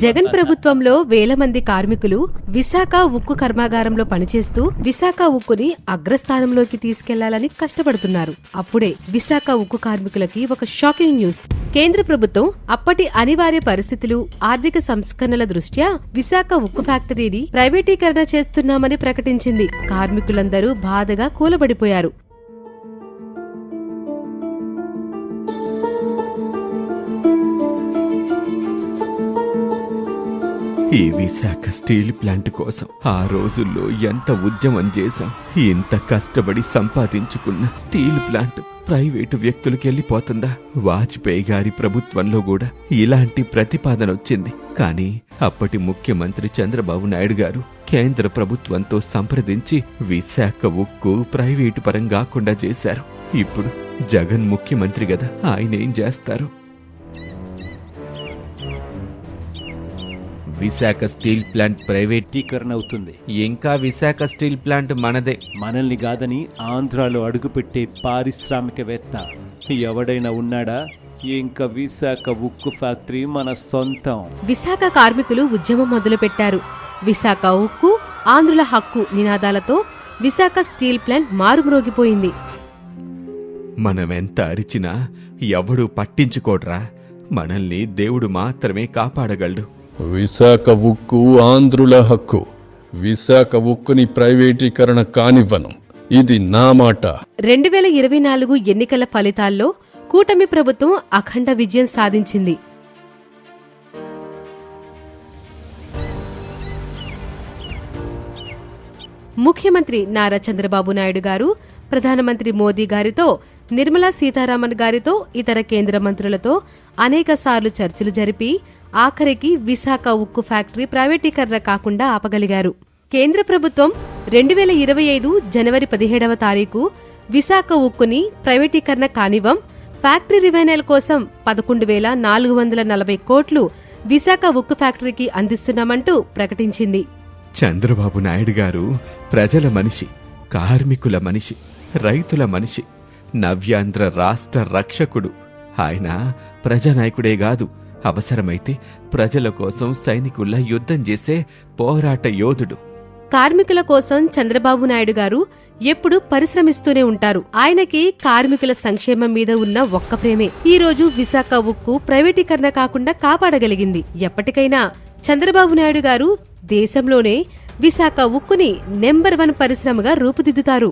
జగన్ ప్రభుత్వంలో వేల మంది కార్మికులు విశాఖ ఉక్కు కర్మాగారంలో పనిచేస్తూ విశాఖ ఉక్కుని అగ్రస్థానంలోకి తీసుకెళ్లాలని కష్టపడుతున్నారు. అప్పుడే విశాఖ ఉక్కు కార్మికులకి ఒక షాకింగ్ న్యూస్. కేంద్ర ప్రభుత్వం అప్పటి అనివార్య పరిస్థితులు, ఆర్థిక సంస్కరణల దృష్ట్యా విశాఖ ఉక్కు ఫ్యాక్టరీని ప్రైవేటీకరణ చేస్తున్నామని ప్రకటించింది. కార్మికులందరూ బాధగా కూలబడిపోయారు. ఈ విశాఖ స్టీల్ ప్లాంట్ కోసం ఆ రోజుల్లో ఎంత ఉద్యమం చేశాం. ఇంత కష్టపడి సంపాదించుకున్న స్టీల్ ప్లాంట్ ప్రైవేటు వ్యక్తులకు వెళ్ళిపోతుందా? వాజ్పేయి గారి ప్రభుత్వంలో కూడా ఇలాంటి ప్రతిపాదన వచ్చింది. కానీ అప్పటి ముఖ్యమంత్రి చంద్రబాబు నాయుడు గారు కేంద్ర ప్రభుత్వంతో సంప్రదించి విశాఖ ఉక్కు ప్రైవేటు పరం కాకుండా చేశారు. ఇప్పుడు జగన్ ముఖ్యమంత్రి కదా, ఆయన ఏం చేస్తారు? విశాఖ స్టీల్ ప్లాంట్ ప్రైవేటీకరణ అవుతుంది. ఇంకా విశాఖ స్టీల్ ప్లాంట్ మనదే. మనల్ని కాదని ఆంధ్రాలో అడుగుపెట్టే పారిశ్రామికవేత్త ఎవడైనా ఉన్నాడా? ఇంకా విశాఖ ఉక్కు ఫ్యాక్టరీ మన సొంతం. విశాఖ కార్మికులు ఉద్యమం మొదలుపెట్టారు. విశాఖ ఉక్కు, ఆంధ్రుల హక్కు నినాదాలతో విశాఖ స్టీల్ ప్లాంట్ మారుమ్రోగిపోయింది. మనమెంత అరిచినా ఎవడూ పట్టించుకోడ్రా. మనల్ని దేవుడు మాత్రమే కాపాడగలడు. విశాఖ ఉక్కు ఆంధ్రుల హక్కు. విశాఖ ఉక్కుని ప్రైవేటీకరణ కానివ్వను. ఇది నా మాట. 2024 ఎన్నికల ఫలితాల్లో కూటమి ప్రభుత్వం అఖండ విజయం సాధించింది. ముఖ్యమంత్రి నారా చంద్రబాబు నాయుడు గారు ప్రధానమంత్రి మోదీ గారితో, నిర్మలా సీతారామన్ గారితో, ఇతర కేంద్ర మంత్రులతో అనేకసార్లు చర్చలు జరిపి ఆఖరికి విశాఖ ఉక్కు ఫ్యాక్టరీ ప్రైవేటీకరణ కాకుండా ఆపగలిగారు. కేంద్ర ప్రభుత్వం 2025 జనవరి 17వ తారీఖు విశాఖ ఉక్కుని ప్రైవేటీకరణ కానివ్వం, ఫ్యాక్టరీ రివైనల్ కోసం 11,440 కోట్లు విశాఖ ఉక్కు ఫ్యాక్టరీకి అందిస్తున్నామంటూ ప్రకటించింది. చంద్రబాబు నాయుడు గారు ప్రజల మనిషి, కార్మికుల మనిషి, రైతుల మనిషి, నవ్యాంధ్ర రాష్ట్ర రక్షకుడు. ఆయన ప్రజానాయకుడే కాదు, అవసరమైతే ప్రజల కోసం సైనికుల్లా యుద్ధం చేసే పోరాట యోధుడు. కార్మికుల కోసం చంద్రబాబు నాయుడు గారు ఎప్పుడూ పరిశ్రమిస్తూనే ఉంటారు. ఆయనకి కార్మికుల సంక్షేమం మీద ఉన్న ఒక్క ప్రేమే ఈ రోజు విశాఖ ఉక్కు ప్రైవేటీకరణ కాకుండా కాపాడగలిగింది. ఎప్పటికైనా చంద్రబాబు నాయుడు గారు దేశంలోనే విశాఖ ఉక్కుని నెంబర్ 1 పరిశ్రమగా రూపుదిద్దుతారు.